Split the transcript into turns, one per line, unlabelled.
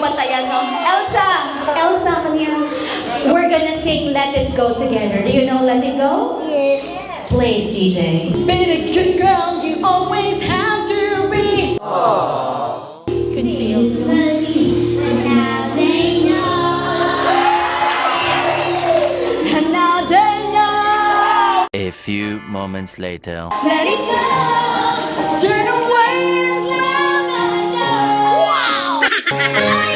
batayan, no? Elsa, come here. We're gonna sing Let It Go together. Do you know Let It Go?
Yes.
Play it, DJ. Be a good girl, you always have to be. Concealed. And now they know.
A few moments later.
Let it go. Turn away. Wow.